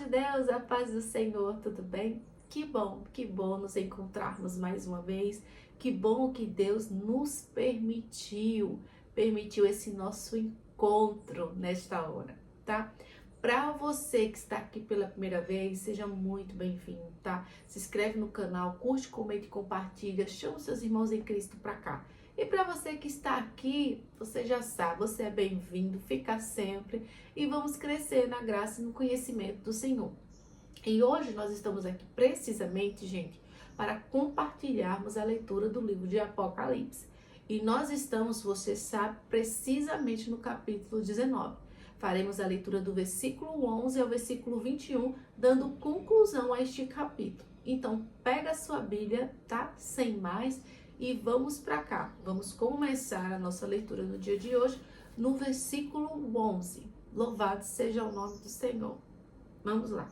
de Deus, a paz do Senhor, tudo bem? Que bom nos encontrarmos mais uma vez. Que bom que Deus nos permitiu esse nosso encontro nesta hora, tá? Para você que está aqui pela primeira vez, seja muito bem-vindo, tá? Se inscreve no canal, curte, comente, compartilha, chama os seus irmãos em Cristo para cá. E para você que está aqui, você já sabe, você é bem-vindo, fica sempre e vamos crescer na graça e no conhecimento do Senhor. E hoje nós estamos aqui precisamente, gente, para compartilharmos a leitura do livro de Apocalipse. E nós estamos, você sabe, precisamente no capítulo 19. Faremos a leitura do versículo 11 ao versículo 21, dando conclusão a este capítulo. Então, pega a sua Bíblia, tá? Sem mais, e vamos para cá. Vamos começar a nossa leitura no dia de hoje no versículo 11. Louvado seja o nome do Senhor. Vamos lá.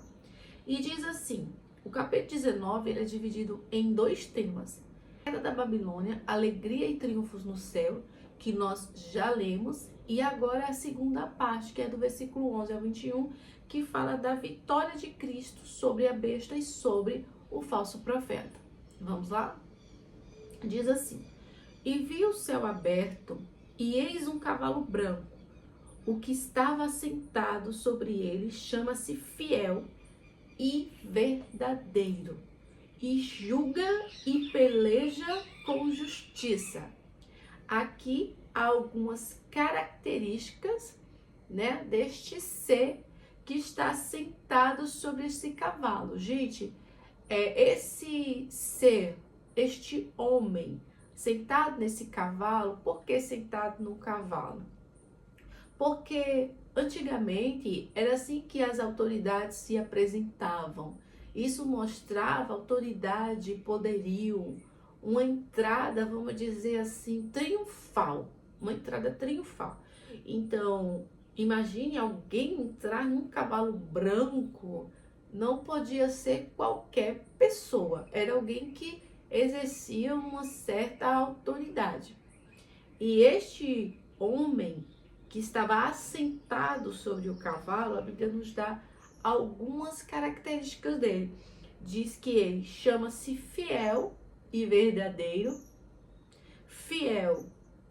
E diz assim, o capítulo 19 ele é dividido em dois temas. Queda da Babilônia, alegria e triunfos no céu, que nós já lemos, e agora a segunda parte, que é do versículo 11 ao 21, que fala da vitória de Cristo sobre a besta e sobre o falso profeta. Vamos lá? Diz assim, e vi o céu aberto, e eis um cavalo branco. O que estava sentado sobre ele chama-se Fiel e Verdadeiro, e julga e peleja com justiça. Aqui há algumas características, né, deste ser que está sentado sobre esse cavalo. Gente, esse ser, este homem sentado nesse cavalo, por que sentado no cavalo? Porque antigamente era assim que as autoridades se apresentavam. Isso mostrava autoridade, poderio, uma entrada, vamos dizer assim, triunfal. Uma entrada triunfal. Então, imagine alguém entrar num cavalo branco. Não podia ser qualquer pessoa. Era alguém que exercia uma certa autoridade. E este homem que estava assentado sobre o cavalo, a Bíblia nos dá algumas características dele. Diz que ele chama-se fiel e verdadeiro. Fiel,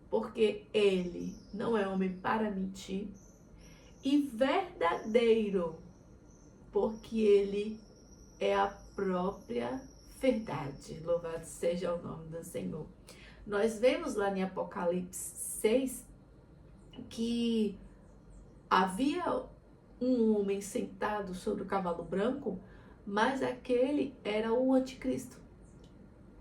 porque ele não é homem para mentir. E verdadeiro, porque ele é a própria verdade. Louvado seja o nome do Senhor. Nós vemos lá em Apocalipse 6 que havia um homem sentado sobre o cavalo branco, mas aquele era o anticristo,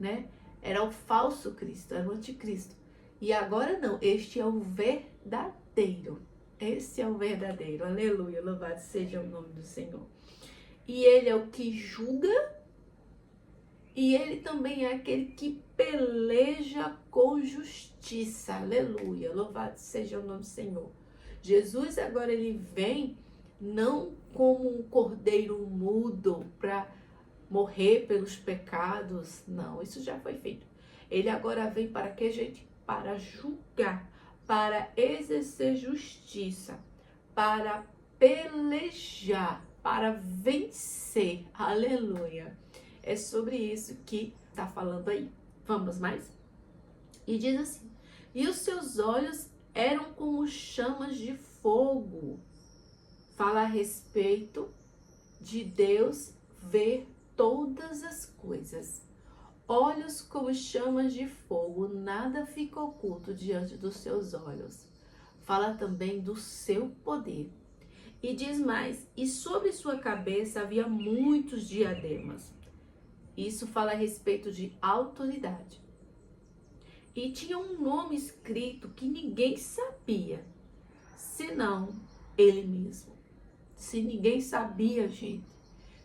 né? Era o falso Cristo, era o anticristo. E agora não, este é o verdadeiro. Esse é o verdadeiro. Aleluia, louvado seja o nome do Senhor. E ele é o que julga, e ele também é aquele que peleja com justiça. Aleluia. Louvado seja o nome do Senhor. Jesus agora ele vem não como um cordeiro mudo para morrer pelos pecados. Não, isso já foi feito. Ele agora vem para que, gente? Para julgar, para exercer justiça, para pelejar, para vencer. Aleluia. É sobre isso que está falando aí. Vamos mais? E diz assim, e os seus olhos eram como chamas de fogo. Fala a respeito de Deus ver todas as coisas. Olhos como chamas de fogo, nada fica oculto diante dos seus olhos. Fala também do seu poder. E diz mais, e sobre sua cabeça havia muitos diademas. Isso fala a respeito de autoridade. E tinha um nome escrito que ninguém sabia, senão ele mesmo. Se ninguém sabia, gente,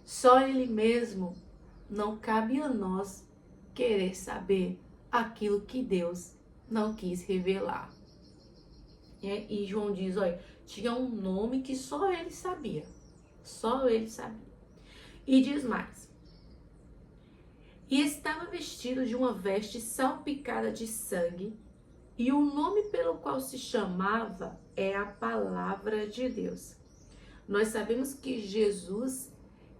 só ele mesmo, não cabe a nós querer saber aquilo que Deus não quis revelar. E João diz, olha, tinha um nome que só ele sabia. Só ele sabia. E diz mais. E estava vestido de uma veste salpicada de sangue, e o nome pelo qual se chamava é a Palavra de Deus. Nós sabemos que Jesus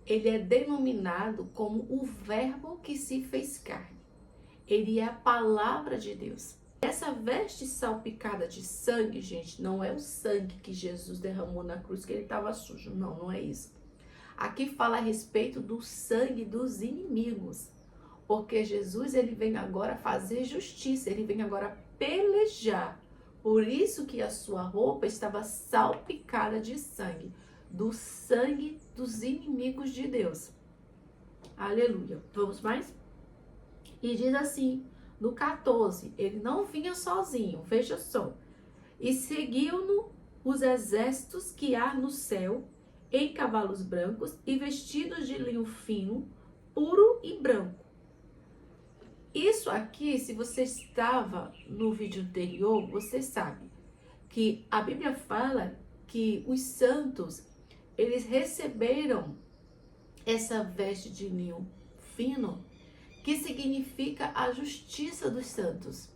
ele é denominado como o verbo que se fez carne. Ele é a palavra de Deus. Essa veste salpicada de sangue, gente, não é o sangue que Jesus derramou na cruz, que ele estava sujo. Não, não é isso. Aqui fala a respeito do sangue dos inimigos. Porque Jesus, ele vem agora fazer justiça, ele vem agora pelejar. Por isso que a sua roupa estava salpicada de sangue, do sangue dos inimigos de Deus. Aleluia. Vamos mais? E diz assim, no 14, ele não vinha sozinho, veja só. E seguiu-no os exércitos que há no céu, em cavalos brancos e vestidos de linho fino, puro e branco. Isso aqui, se você estava no vídeo anterior, você sabe que a Bíblia fala que os santos, eles receberam essa veste de linho fino, que significa a justiça dos santos.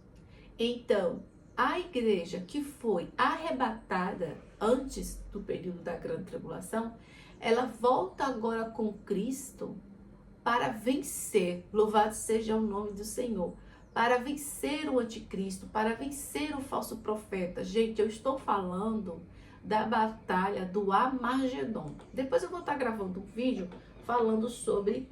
Então, a igreja que foi arrebatada antes do período da grande tribulação, ela volta agora com Cristo para vencer, louvado seja o nome do Senhor, para vencer o anticristo, para vencer o falso profeta. Gente, eu estou falando da batalha do Armagedon. Depois eu vou estar gravando um vídeo falando sobre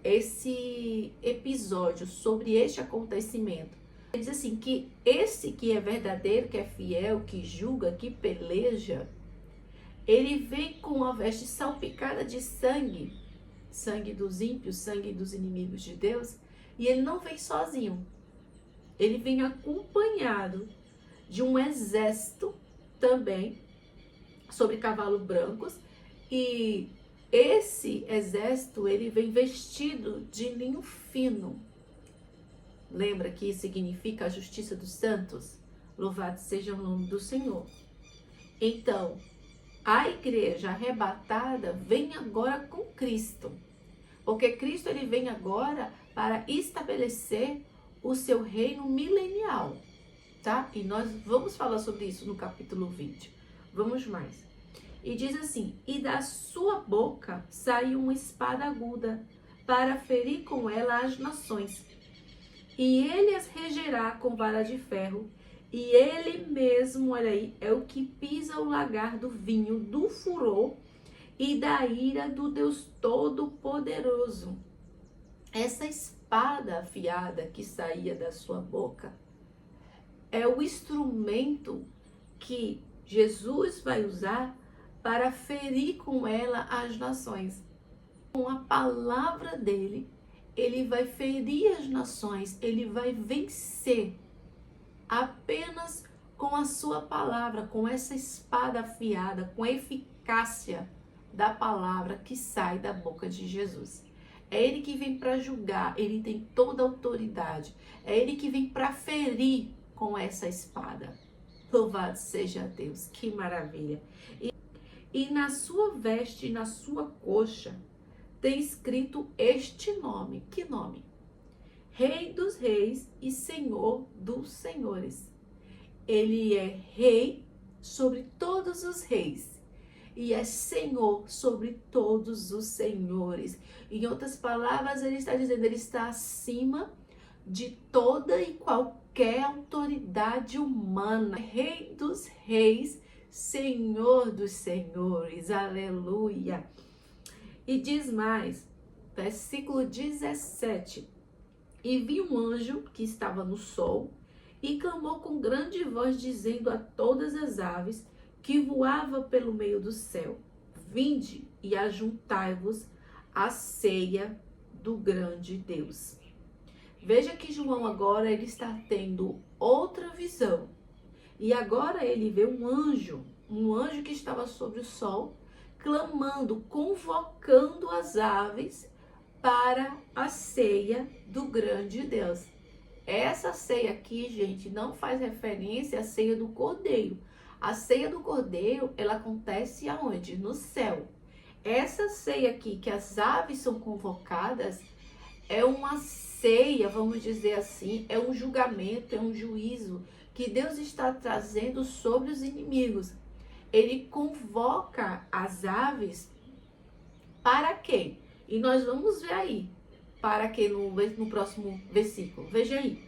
esse episódio, sobre este acontecimento. Ele diz assim, que esse que é verdadeiro, que é fiel, que julga, que peleja, ele vem com a veste salpicada de sangue, sangue dos ímpios, sangue dos inimigos de Deus, e ele não vem sozinho. Ele vem acompanhado de um exército também, sobre cavalos brancos, e esse exército, ele vem vestido de linho fino. Lembra que isso significa a justiça dos santos? Louvado seja o nome do Senhor. Então, a igreja arrebatada vem agora com Cristo. Porque Cristo, ele vem agora para estabelecer o seu reino milenial, tá? E nós vamos falar sobre isso no capítulo 20. Vamos mais. E diz assim, e da sua boca saiu uma espada aguda, para ferir com ela as nações. E ele as regerá com vara de ferro, e ele mesmo, olha aí, é o que pisa o lagar do vinho, do furor e da ira do Deus Todo-Poderoso. Essa espada afiada que saía da sua boca é o instrumento que Jesus vai usar para ferir com ela as nações. Com a palavra dele, ele vai ferir as nações, ele vai vencer apenas com a sua palavra, com essa espada afiada, com a eficácia da palavra que sai da boca de Jesus. É ele que vem para julgar, ele tem toda a autoridade. É ele que vem para ferir com essa espada. Louvado seja Deus, que maravilha. E na sua veste, na sua coxa, tem escrito este nome. Que nome? Rei dos reis e Senhor dos senhores. Ele é rei sobre todos os reis e é Senhor sobre todos os senhores. Em outras palavras, ele está dizendo, ele está acima de toda e qualquer autoridade humana. Rei dos reis, Senhor dos senhores. Aleluia. E diz mais, versículo 17. E vi um anjo que estava no sol e clamou com grande voz, dizendo a todas as aves que voava pelo meio do céu: vinde e ajuntai-vos à ceia do grande Deus. Veja que João agora ele está tendo outra visão. E agora ele vê um anjo que estava sobre o sol, clamando, convocando as aves para a ceia do grande Deus. Essa ceia aqui, gente, não faz referência à ceia do Cordeiro. A ceia do Cordeiro, ela acontece aonde? No céu. Essa ceia aqui, que as aves são convocadas, é uma ceia, vamos dizer assim, é um julgamento, é um juízo que Deus está trazendo sobre os inimigos. Ele convoca as aves Para quê? E nós vamos ver aí. Para que no próximo versículo. Veja aí.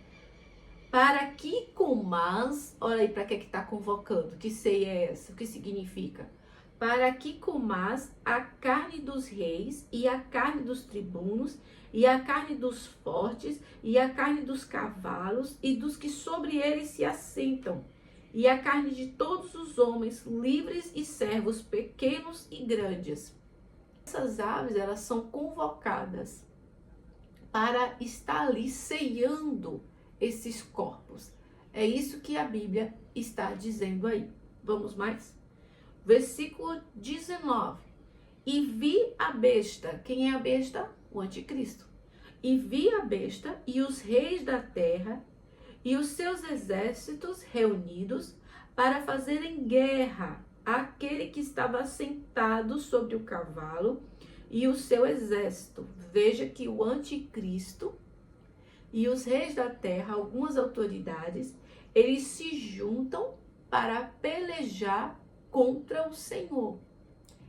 Para que comas, olha aí para que está convocando, que ceia é essa, o que significa? Para que comas a carne dos reis, e a carne dos tribunos, e a carne dos fortes, e a carne dos cavalos, e dos que sobre eles se assentam, e a carne de todos os homens, livres e servos, pequenos e grandes. Essas aves, elas são convocadas para estar ali ceando esses corpos. É isso que a Bíblia está dizendo aí. Vamos mais? Versículo 19. E vi a besta. Quem é a besta? O anticristo. E vi a besta e os reis da terra e os seus exércitos reunidos para fazerem guerra àquele que estava sentado sobre o cavalo e o seu exército. Veja que o anticristo e os reis da terra, algumas autoridades, eles se juntam para pelejar contra o Senhor.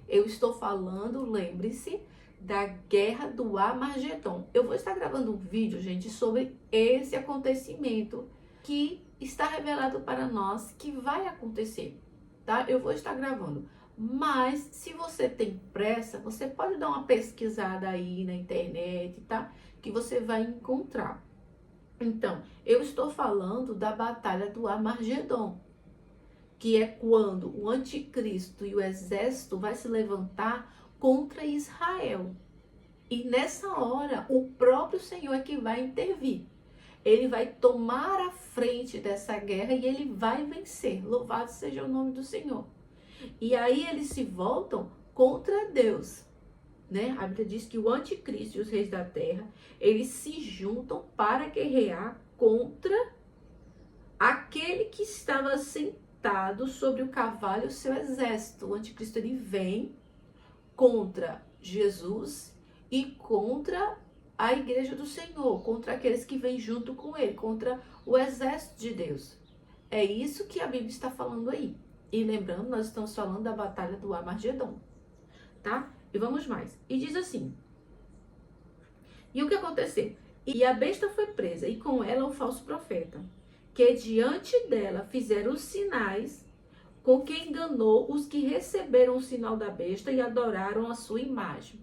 Eu estou falando, lembre-se, da guerra do Armagedon. Eu vou estar gravando um vídeo, gente, sobre esse acontecimento que está revelado para nós que vai acontecer, tá? Eu vou estar gravando. Mas, se você tem pressa, você pode dar uma pesquisada aí na internet, tá? Que você vai encontrar. Então, eu estou falando da batalha do Armagedon, que é quando o anticristo e o exército vai se levantar contra Israel. E nessa hora, o próprio Senhor é que vai intervir. Ele vai tomar a frente dessa guerra e ele vai vencer. Louvado seja o nome do Senhor. E aí eles se voltam contra Deus, né? A Bíblia diz que o anticristo e os reis da terra, eles se juntam para guerrear contra aquele que estava sentado sobre o cavalo e o seu exército. O anticristo, ele vem contra Jesus e contra a igreja do Senhor, contra aqueles que vêm junto com ele, contra o exército de Deus. É isso que a Bíblia está falando aí. E lembrando, nós estamos falando da batalha do Armagedon, tá? E vamos mais. E diz assim: e o que aconteceu? E a besta foi presa, e com ela o falso profeta, que diante dela fizeram os sinais, com que enganou os que receberam o sinal da besta e adoraram a sua imagem.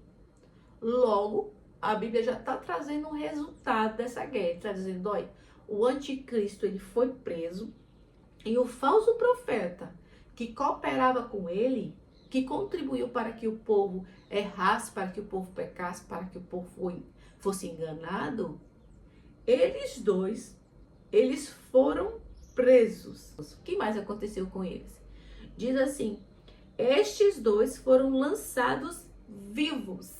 Logo, a Bíblia já está trazendo um resultado dessa guerra. Está dizendo, olha, o anticristo ele foi preso, e o falso profeta que cooperava com ele, que contribuiu para que o povo errasse, para que o povo pecasse, para que o povo fosse enganado, eles dois, eles foram presos. O que mais aconteceu com eles? Diz assim, estes dois foram lançados vivos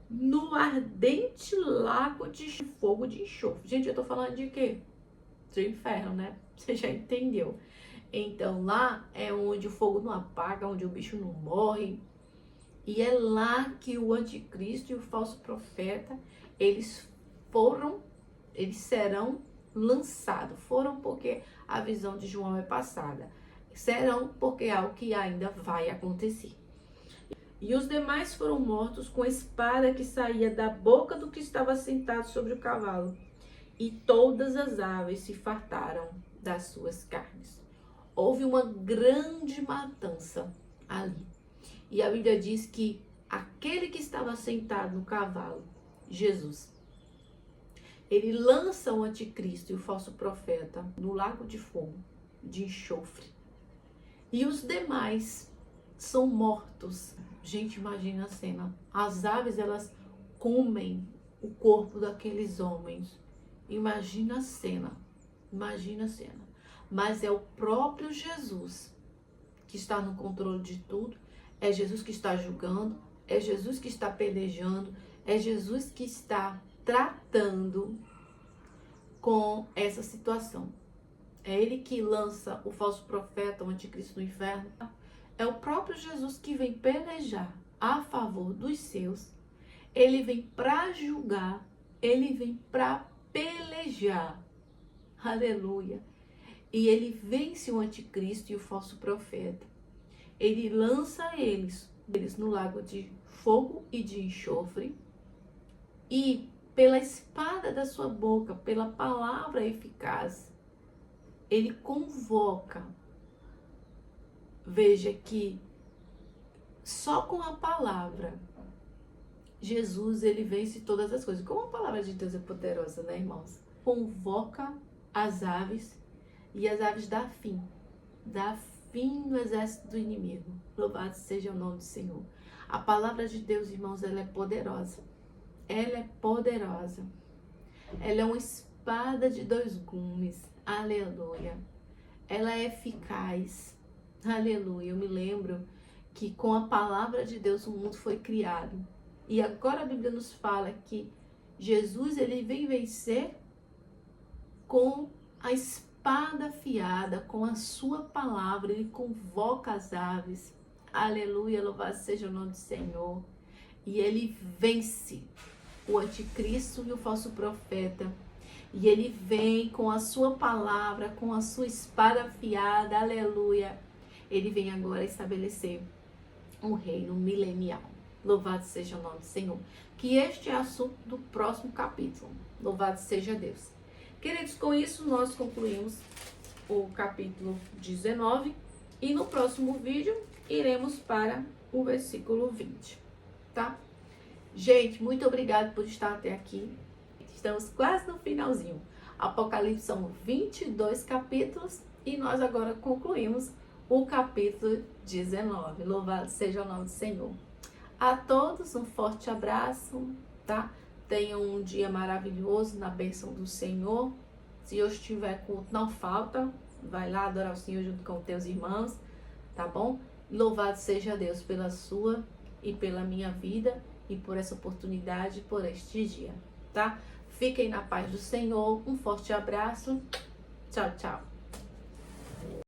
no ardente lago de fogo de enxofre. Gente, eu tô falando de quê? Do inferno, né? Você já entendeu. Então, lá é onde o fogo não apaga, onde o bicho não morre. E é lá que o anticristo e o falso profeta, eles serão lançados. Foram porque a visão de João é passada. Serão porque é algo que ainda vai acontecer. E os demais foram mortos com a espada que saía da boca do que estava sentado sobre o cavalo. E todas as aves se fartaram das suas carnes. Houve uma grande matança ali. E a Bíblia diz que aquele que estava sentado no cavalo, Jesus, ele lança o anticristo e o falso profeta no lago de fogo, de enxofre. E os demais são mortos. Gente, imagina a cena. As aves, elas comem o corpo daqueles homens. Imagina a cena. Imagina a cena. Mas é o próprio Jesus que está no controle de tudo. É Jesus que está julgando. É Jesus que está pelejando. É Jesus que está tratando com essa situação. É ele que lança o falso profeta, o anticristo no inferno. É o próprio Jesus que vem pelejar a favor dos seus. Ele vem para julgar. Ele vem para pelejar. Aleluia. E ele vence o anticristo e o falso profeta. Ele lança eles eles no lago de fogo e de enxofre, e pela espada da sua boca, pela palavra eficaz, ele convoca. Veja que só com a palavra, Jesus, ele vence todas as coisas. Como a palavra de Deus é poderosa, né, irmãos? Convoca as aves, e as aves dá fim no exército do inimigo. Louvado seja o nome do Senhor. A palavra de Deus, irmãos, ela é poderosa. Ela é poderosa. Ela é uma espada de dois gumes. Aleluia. Ela é eficaz. Aleluia. Eu me lembro que com a palavra de Deus o mundo foi criado. E agora a Bíblia nos fala que Jesus, ele vem vencer com a espada afiada, com a sua palavra. Ele convoca as aves. Aleluia, louvado seja o nome do Senhor. E ele vence o anticristo e o falso profeta. E ele vem com a sua palavra, com a sua espada afiada. Aleluia. Ele vem agora estabelecer um reino milenial. Louvado seja o nome do Senhor. Que este é o assunto do próximo capítulo. Louvado seja Deus. Queridos, com isso nós concluímos o capítulo 19 e no próximo vídeo iremos para o versículo 20, tá? Gente, muito obrigado por estar até aqui. Estamos quase no finalzinho. Apocalipse são 22 capítulos e nós agora concluímos o capítulo 19. Louvado seja o nome do Senhor. A todos um forte abraço, tá? Tenham um dia maravilhoso na bênção do Senhor. Se hoje tiver culto, não falta. Vai lá adorar o Senhor junto com os teus irmãos, tá bom? Louvado seja Deus pela sua e pela minha vida e por essa oportunidade, por este dia, tá? Fiquem na paz do Senhor. Um forte abraço. Tchau, tchau.